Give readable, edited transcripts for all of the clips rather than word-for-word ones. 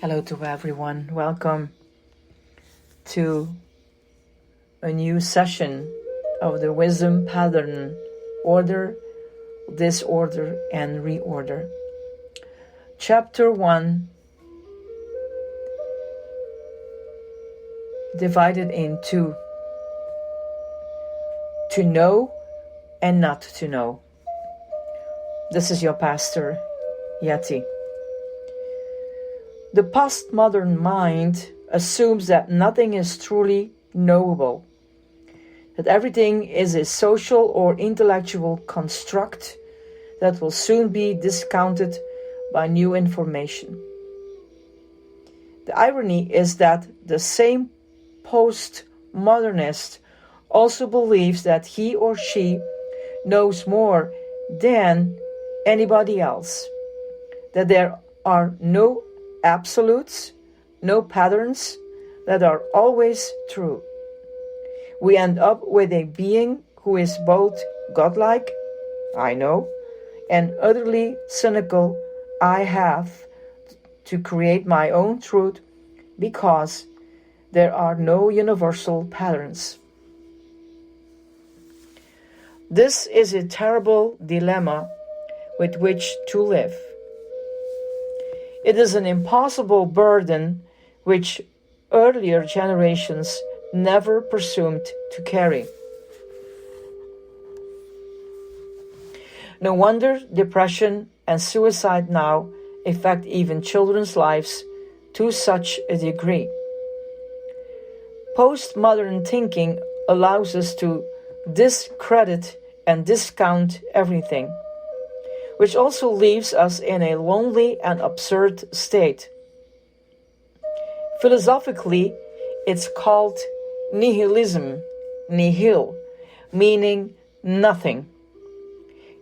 Hello to everyone. Welcome to a new session of the Wisdom Pattern Order, Disorder, and Reorder. Chapter 1, divided in two: to know and not to know. This is your pastor, Yeti. The postmodern mind assumes that nothing is truly knowable, that everything is a social or intellectual construct that will soon be discounted by new information. The irony is that the same postmodernist also believes that he or she knows more than anybody else, that there are no absolutes, no patterns that are always true. We end up with a being who is both godlike, I know, and utterly cynical, I have to create my own truth because there are no universal patterns. This is a terrible dilemma with which to live. It is an impossible burden which earlier generations never presumed to carry. No wonder depression and suicide now affect even children's lives to such a degree. Postmodern thinking allows us to discredit and discount everything, which also leaves us in a lonely and absurd state. Philosophically, it's called nihilism, nihil, meaning nothing.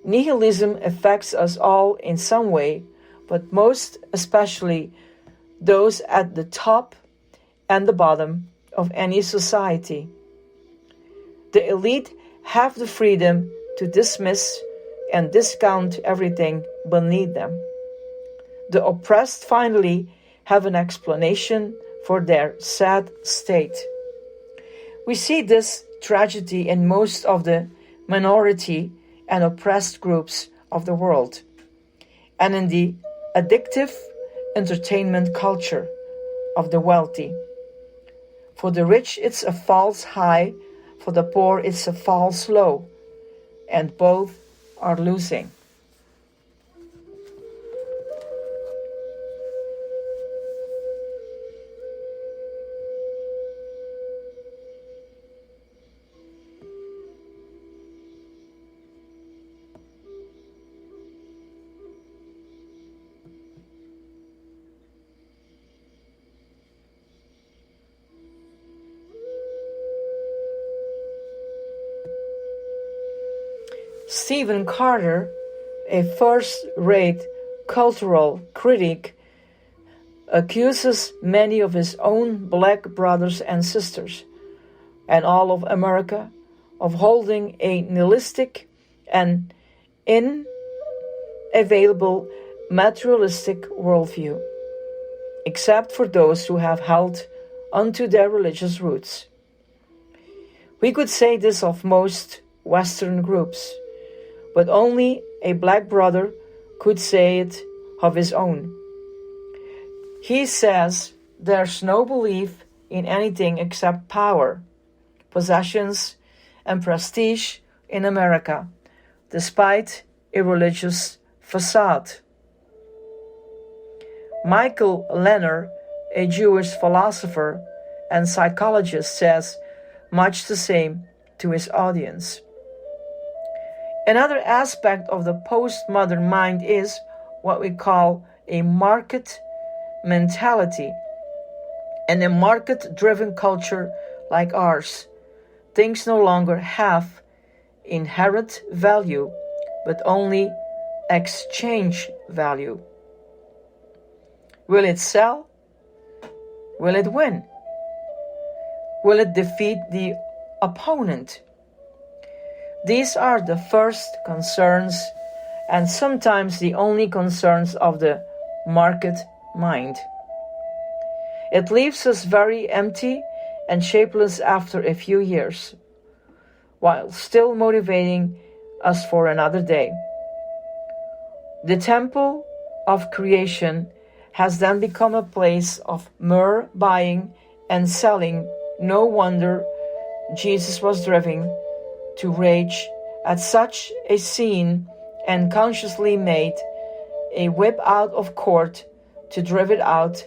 Nihilism affects us all in some way, but most especially those at the top and the bottom of any society. The elite have the freedom to dismiss and discount everything beneath them. The oppressed finally have an explanation for their sad state. We see this tragedy in most of the minority and oppressed groups of the world, and in the addictive entertainment culture of the wealthy. For the rich, it's a false high, for the poor, it's a false low, and both are losing. Stephen Carter, a first-rate cultural critic, accuses many of his own black brothers and sisters, and all of America, of holding a nihilistic and unavailable materialistic worldview, except for those who have held onto their religious roots. We could say this of most Western groups, but only a black brother could say it of his own. He says there's no belief in anything except power, possessions, and prestige in America, despite a religious facade. Michael Lenner, a Jewish philosopher and psychologist, says much the same to his audience. Another aspect of the postmodern mind is what we call a market mentality. In a market-driven culture like ours, things no longer have inherent value, but only exchange value. Will it sell? Will it win? Will it defeat the opponent? These are the first concerns and sometimes the only concerns of the market mind. It leaves us very empty and shapeless after a few years, while still motivating us for another day. The temple of creation has then become a place of mere buying and selling. No wonder Jesus was driven to rage at such a scene and consciously made a whip out of court to drive it out.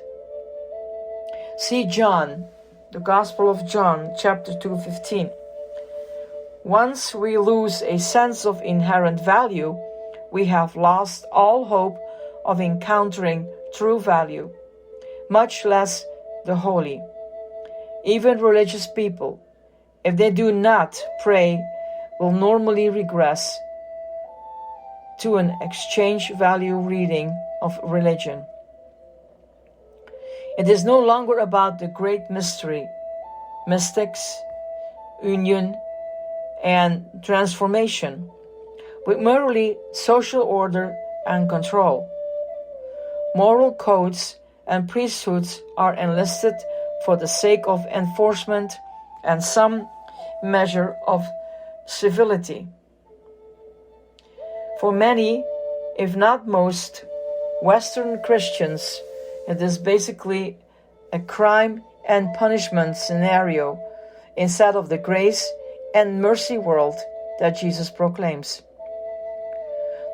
See John, the Gospel of John, chapter 2:15. Once we lose a sense of inherent value, we have lost all hope of encountering true value, much less the holy. Even religious people, if they do not pray, will normally regress to an exchange value reading of religion. It is no longer about the great mystery, mystics, union, and transformation, but merely social order and control. Moral codes and priesthoods are enlisted for the sake of enforcement and some measure of civility. For many, if not most, Western Christians, it is basically a crime and punishment scenario instead of the grace and mercy world that Jesus proclaims.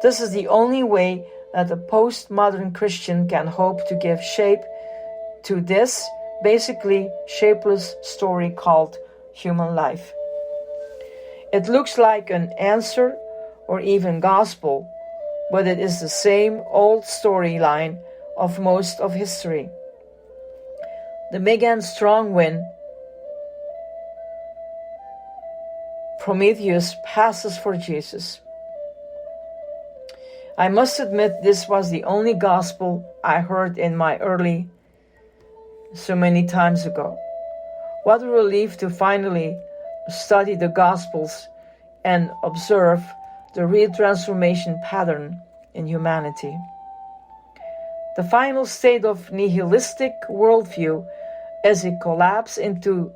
This is the only way that a postmodern Christian can hope to give shape to this basically shapeless story called human life. It looks like an answer or even gospel, but it is the same old storyline of most of history. The big and strong win. Prometheus passes for Jesus. I must admit this was the only gospel I heard in my early so many times ago. What a relief to finally study the Gospels and observe the real transformation pattern in humanity. The final state of nihilistic worldview is a collapse into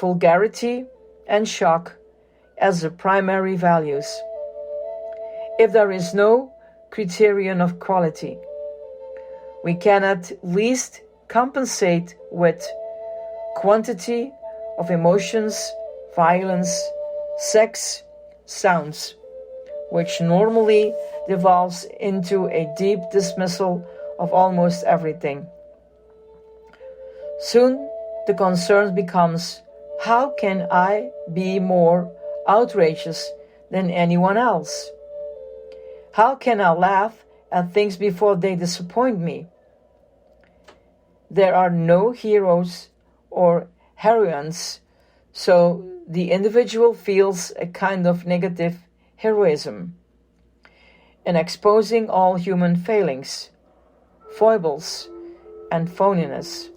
vulgarity and shock as the primary values. If there is no criterion of quality, we can at least compensate with quantity of emotions, violence, sex, sounds, which normally devolves into a deep dismissal of almost everything. Soon the concern becomes, how can I be more outrageous than anyone else? How can I laugh at things before they disappoint me? There are no heroes or heroines, so the individual feels a kind of negative heroism in exposing all human failings, foibles, and phoniness.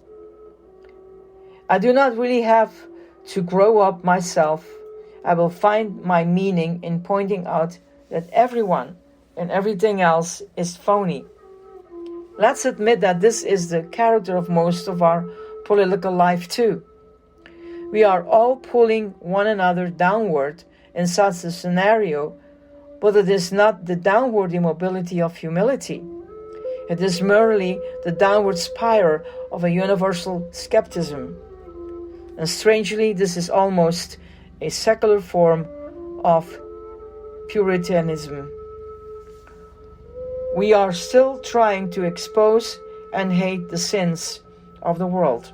I do not really have to grow up myself. I will find my meaning in pointing out that everyone and everything else is phony. Let's admit that this is the character of most of our political life too. We are all pulling one another downward in such a scenario, but it is not the downward immobility of humility. It is merely the downward spiral of a universal skepticism. And strangely, this is almost a secular form of Puritanism. We are still trying to expose and hate the sins of the world.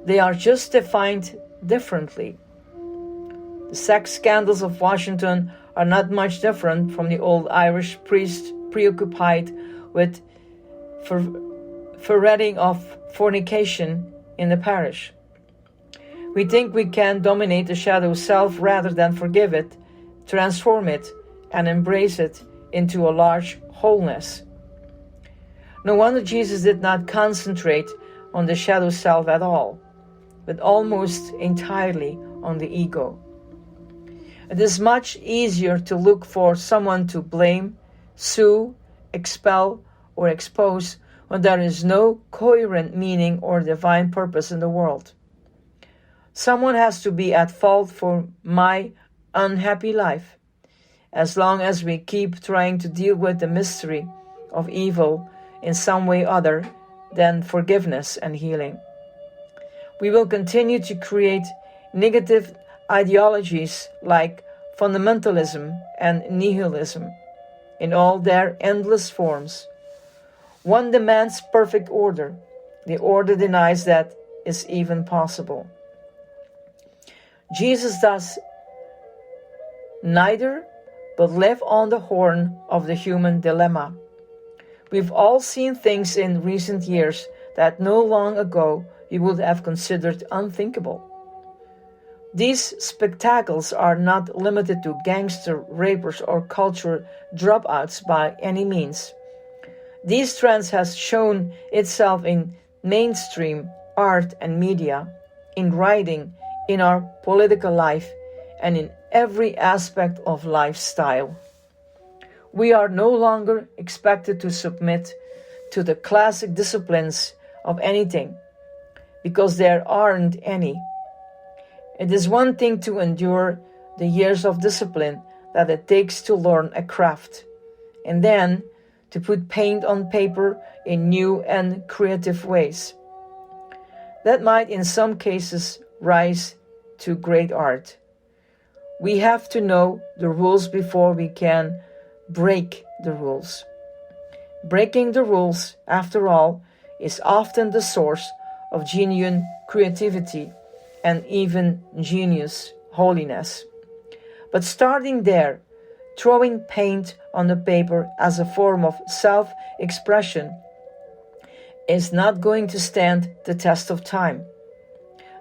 They are just defined differently. The sex scandals of Washington are not much different from the old Irish priest preoccupied with ferreting of fornication in the parish. We think we can dominate the shadow self rather than forgive it, transform it, and embrace it into a large wholeness. No wonder Jesus did not concentrate on the shadow self at all, but almost entirely on the ego. It is much easier to look for someone to blame, sue, expel, or expose when there is no coherent meaning or divine purpose in the world. Someone has to be at fault for my unhappy life. As long as we keep trying to deal with the mystery of evil in some way other than forgiveness and healing, we will continue to create negative ideologies like fundamentalism and nihilism in all their endless forms. One demands perfect order. The order denies that is even possible. Jesus does neither, but live on the horn of the human dilemma. We've all seen things in recent years that no long ago we would have considered unthinkable. These spectacles are not limited to gangster, rapers, or culture dropouts by any means. These trends has shown itself in mainstream art and media, in writing, in our political life, and in every aspect of lifestyle. We are no longer expected to submit to the classic disciplines of anything, because there aren't any. It is one thing to endure the years of discipline that it takes to learn a craft, and then to put paint on paper in new and creative ways. That might in some cases rise to great art. We have to know the rules before we can break the rules. Breaking the rules, after all, is often the source of genuine creativity and even genius holiness. But starting there, throwing paint on the paper as a form of self-expression, is not going to stand the test of time.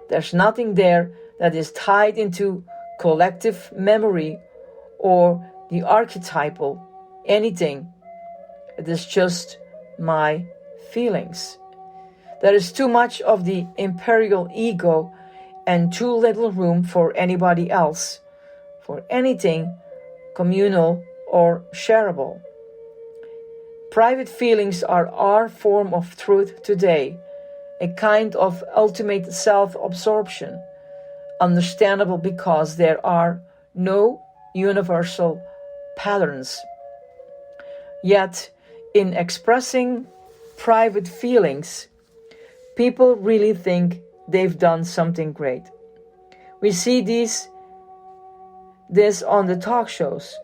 There's nothing there that is tied into collective memory or the archetypal anything. It is just my feelings. There is too much of the imperial ego and too little room for anybody else, for anything communal or shareable. Private feelings are our form of truth today, a kind of ultimate self-absorption, understandable because there are no universal patterns. Yet, in expressing private feelings, people really think they've done something great. We see this on the talk shows.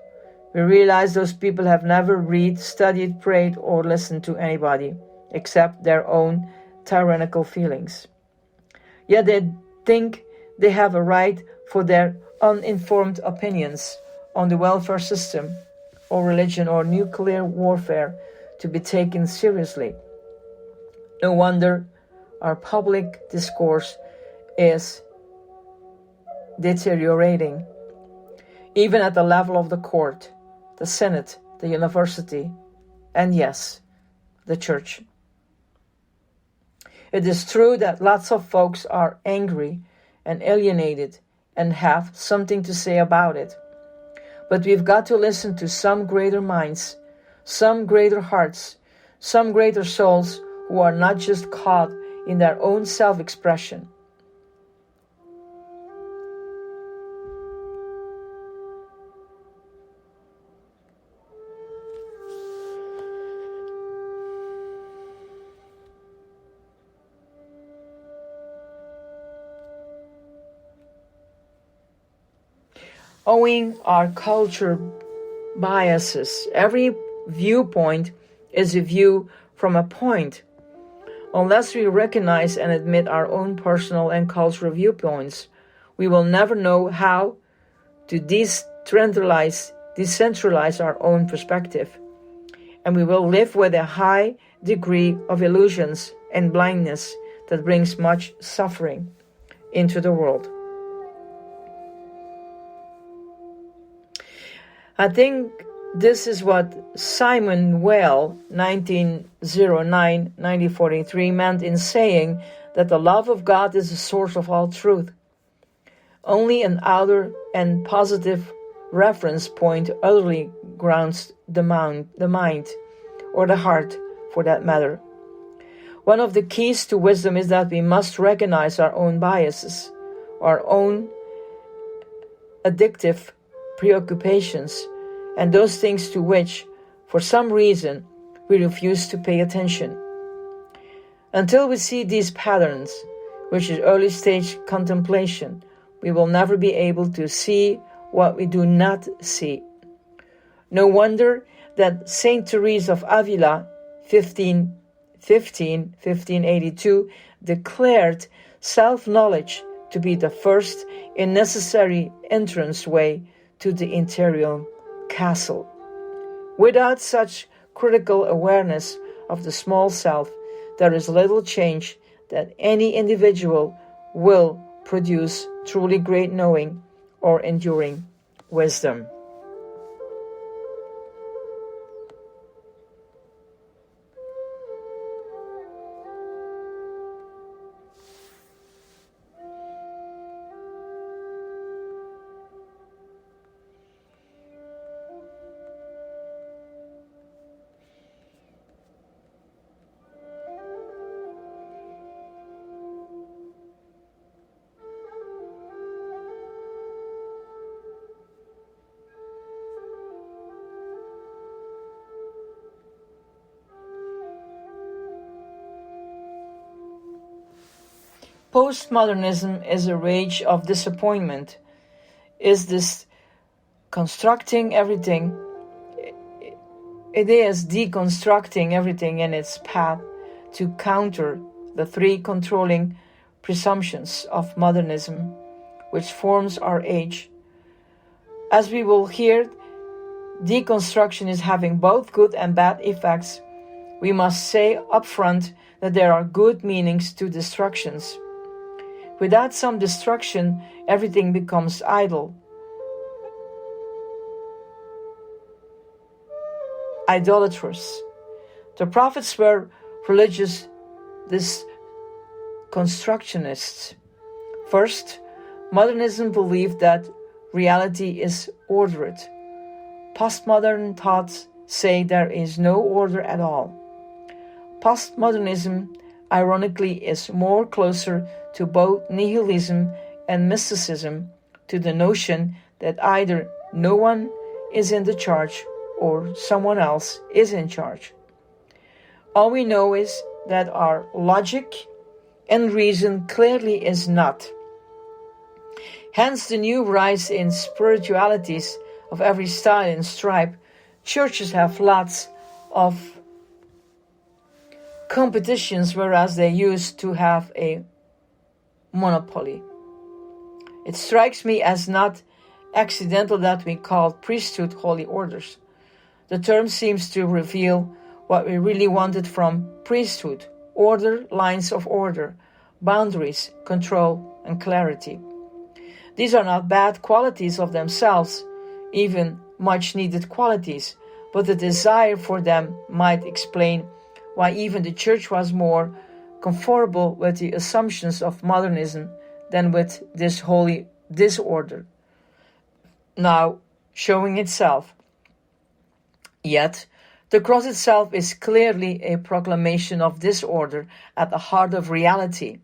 We realize those people have never read, studied, prayed, or listened to anybody except their own tyrannical feelings. Yet they think they have a right for their uninformed opinions on the welfare system or religion or nuclear warfare to be taken seriously. No wonder our public discourse is deteriorating, even at the level of the court, the Senate, the university, and yes, the church. It is true that lots of folks are angry and alienated and have something to say about it. But we've got to listen to some greater minds, some greater hearts, some greater souls who are not just caught in their own self-expression. Owing our culture biases, every viewpoint is a view from a point. Unless we recognize and admit our own personal and cultural viewpoints, we will never know how to decentralize our own perspective. And we will live with a high degree of illusions and blindness that brings much suffering into the world. I think this is what Simon Weil, 1909-1943, meant in saying that the love of God is the source of all truth. Only an outer and positive reference point utterly grounds the mind, or the heart for that matter. One of the keys to wisdom is that we must recognize our own biases, our own addictive preoccupations, and those things to which, for some reason, we refuse to pay attention. Until we see these patterns, which is early stage contemplation, we will never be able to see what we do not see. No wonder that Saint Teresa of Avila, 1582, declared self-knowledge to be the first and necessary entrance way to the interior castle. Without such critical awareness of the small self, there is little change that any individual will produce truly great knowing or enduring wisdom. Postmodernism is a rage of disappointment, is this constructing everything. It is deconstructing everything in its path to counter the three controlling presumptions of modernism, which forms our age. As we will hear, deconstruction is having both good and bad effects. We must say upfront that there are good meanings to destructions. Without some destruction, everything becomes idle. Idolatrous. The prophets were religious constructionists. First, modernism believed that reality is ordered. Postmodern thoughts say there is no order at all. Postmodernism, ironically, is more closer to both nihilism and mysticism, to the notion that either no one is in the charge or someone else is in charge. All we know is that our logic and reason clearly is not. Hence the new rise in spiritualities of every style and stripe. Churches have lots of competitions, whereas they used to have a monopoly. It strikes me as not accidental that we call priesthood holy orders. The term seems to reveal what we really wanted from priesthood: order, lines of order, boundaries, control, and clarity. These are not bad qualities of themselves, even much needed qualities, but the desire for them might explain why even the church was more conformable with the assumptions of modernism than with this holy disorder, now showing itself. Yet, the cross itself is clearly a proclamation of disorder at the heart of reality.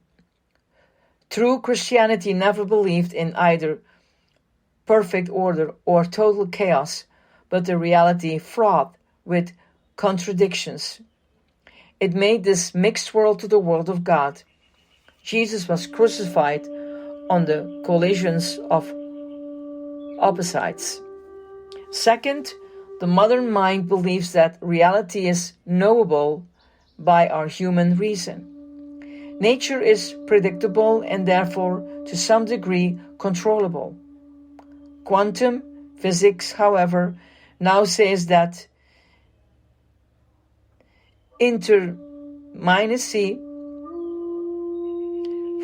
True Christianity never believed in either perfect order or total chaos, but the reality fraught with contradictions. It made this mixed world to the world of God. Jesus was crucified on the collisions of opposites. Second, the modern mind believes that reality is knowable by our human reason. Nature is predictable and therefore, to some degree, controllable. Quantum physics, however, now says that C,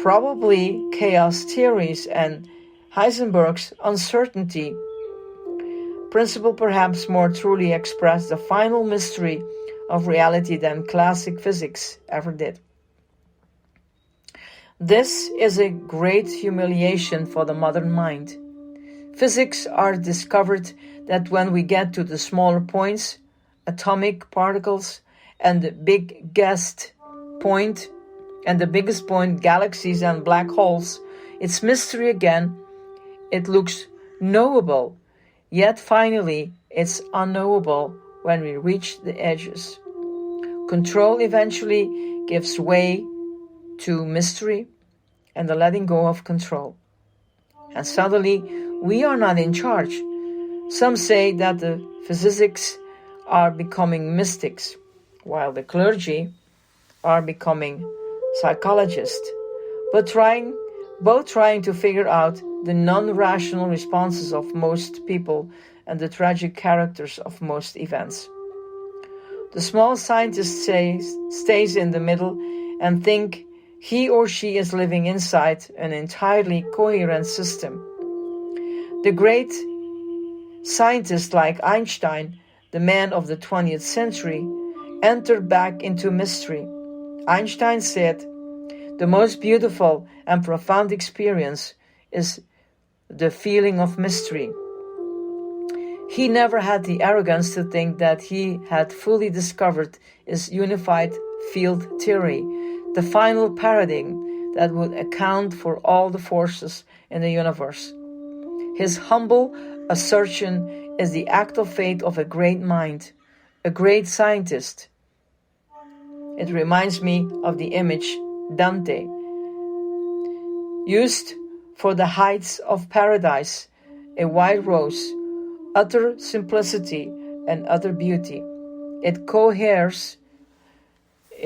probably chaos theories, and Heisenberg's uncertainty principle perhaps more truly express the final mystery of reality than classic physics ever did. This is a great humiliation for the modern mind. Physics are discovered that when we get to the smaller points, atomic particles, and the big guessed point, and the biggest point, galaxies and black holes, it's mystery again. It looks knowable, yet finally it's unknowable when we reach the edges. Control eventually gives way to mystery and the letting go of control. And suddenly we are not in charge. Some say that the physicists are becoming mystics, while the clergy are becoming psychologists, both trying to figure out the non-rational responses of most people and the tragic characters of most events. The small scientist stays in the middle and thinks he or she is living inside an entirely coherent system. The great scientists like Einstein, the man of the 20th century, entered back into mystery. Einstein said, "The most beautiful and profound experience is the feeling of mystery." He never had the arrogance to think that he had fully discovered his unified field theory, the final paradigm that would account for all the forces in the universe. His humble assertion is the act of faith of a great mind, a great scientist. It reminds me of the image Dante used for the heights of paradise, a white rose, utter simplicity and utter beauty. It coheres,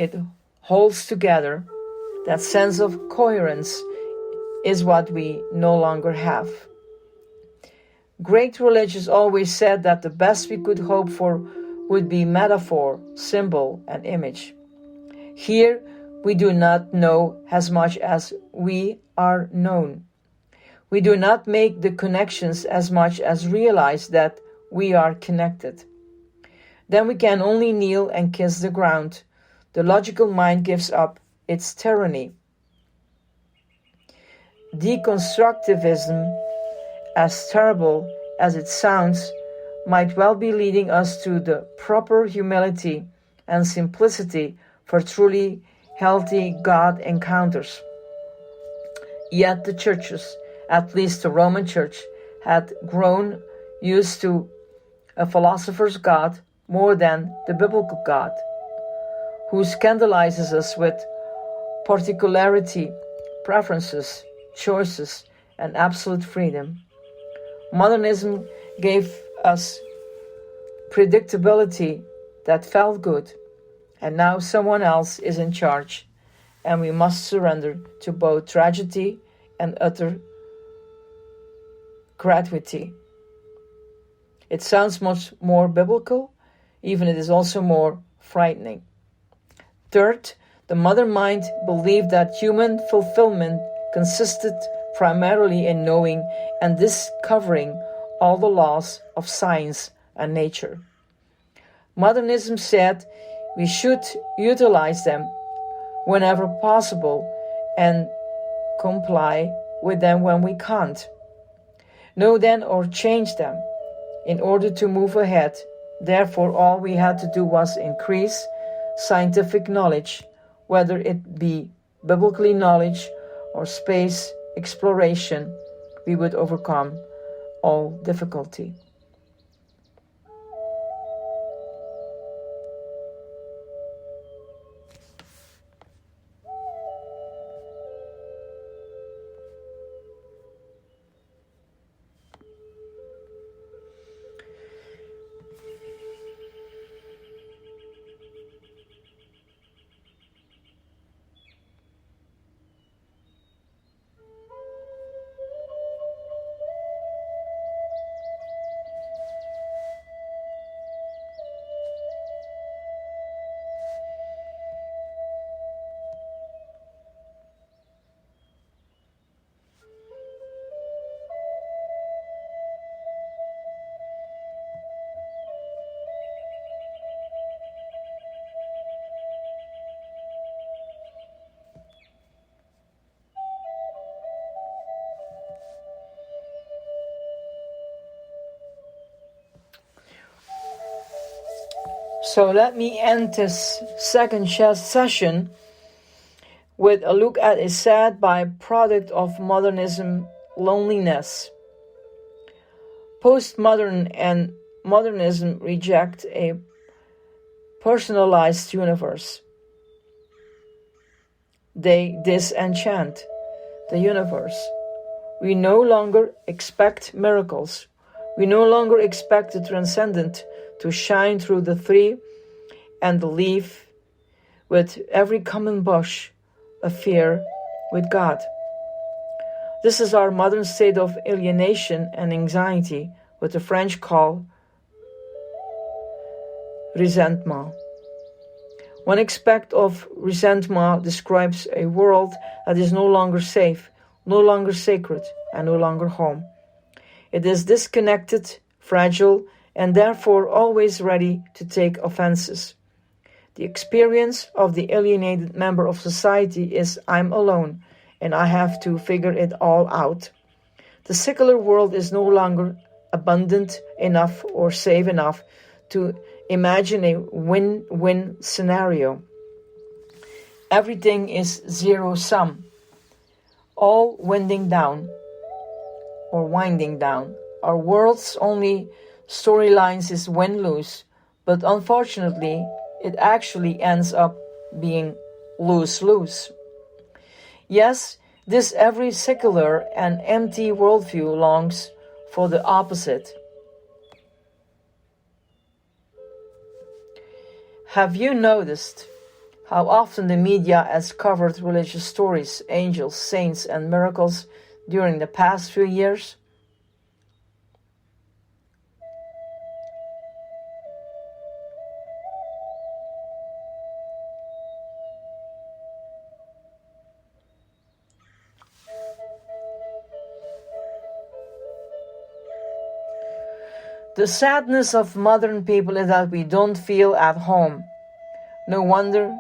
it holds together. That sense of coherence is what we no longer have. Great religions always said that the best we could hope for would be metaphor, symbol, and image. Here, we do not know as much as we are known. We do not make the connections as much as realize that we are connected. Then we can only kneel and kiss the ground. The logical mind gives up its tyranny. Deconstructivism, as terrible as it sounds, might well be leading us to the proper humility and simplicity for truly healthy God encounters. Yet the churches, at least the Roman Church, had grown used to a philosopher's God more than the biblical God, who scandalizes us with particularity, preferences, choices, and absolute freedom. Modernism gave us predictability that felt good, and now someone else is in charge, and we must surrender to both tragedy and utter gratuity. It sounds much more biblical, even it is also more frightening. Third, the modern mind believed that human fulfillment consisted primarily in knowing and discovering all the laws of science and nature. Modernism said we should utilize them whenever possible and comply with them when we can't. Know them or change them in order to move ahead. Therefore, all we had to do was increase scientific knowledge, whether it be biblical knowledge or space exploration. We would overcome all difficulty. So let me end this second session with a look at a sad byproduct of modernism, loneliness. Postmodern and modernism reject a personalized universe. They disenchant the universe. We no longer expect miracles. We no longer expect the transcendent to shine through the tree and the leaf with every common bush of fear with God. This is our modern state of alienation and anxiety, what the French call resentment. One aspect of resentment describes a world that is no longer safe, no longer sacred, and no longer home. It is disconnected, fragile, and therefore always ready to take offenses. The experience of the alienated member of society is I'm alone, and I have to figure it all out. The secular world is no longer abundant enough or safe enough to imagine a win-win scenario. Everything is zero-sum, all winding down. Our world's only storylines is win-lose, but unfortunately, it actually ends up being lose-lose. Yes, this every secular and empty worldview longs for the opposite. Have you noticed how often the media has covered religious stories, angels, saints, and miracles during the past few years? The sadness of modern people is that we don't feel at home. No wonder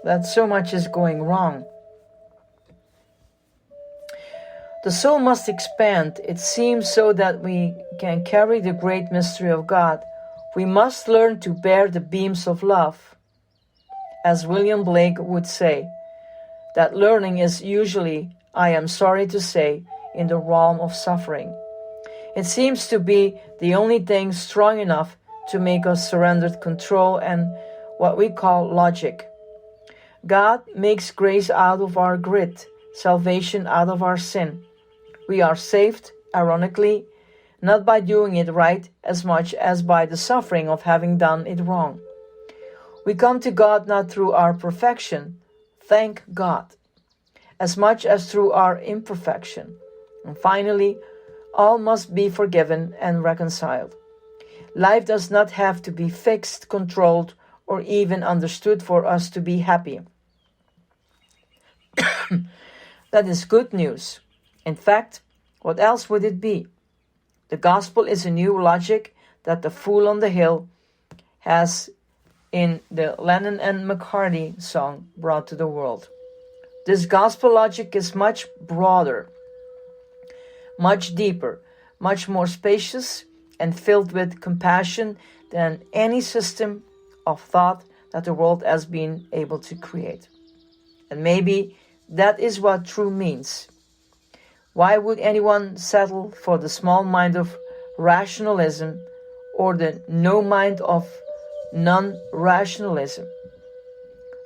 that so much is going wrong. The soul must expand, it seems, so that we can carry the great mystery of God. We must learn to bear the beams of love. As William Blake would say, that learning is usually, I am sorry to say, in the realm of suffering. It seems to be the only thing strong enough to make us surrender control and what we call logic. God makes grace out of our grit, salvation out of our sin. We are saved, ironically, not by doing it right as much as by the suffering of having done it wrong. We come to God not through our perfection, thank God, as much as through our imperfection. And finally, all must be forgiven and reconciled. Life does not have to be fixed, controlled, or even understood for us to be happy. That is good news. In fact, what else would it be? The gospel is a new logic that the fool on the hill has in the Lennon and McCartney song brought to the world. This gospel logic is much broader, much deeper, much more spacious and filled with compassion than any system of thought that the world has been able to create. And maybe that is what true means. Why would anyone settle for the small mind of rationalism or the no mind of non-rationalism?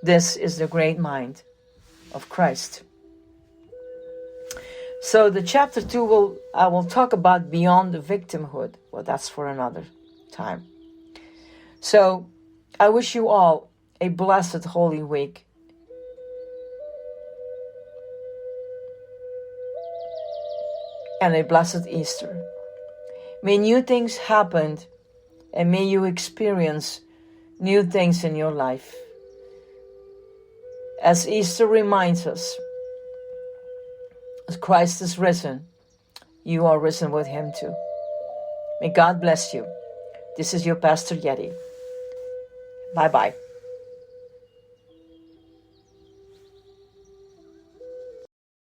This is the great mind of Christ. So the chapter 2 I will talk about beyond the victimhood. Well, that's for another time. So I wish you all a blessed Holy Week. And a blessed Easter. May new things happen and may you experience new things in your life. As Easter reminds us, as Christ is risen, you are risen with him too. May God bless you. This is your Pastor Yeti. Bye-bye.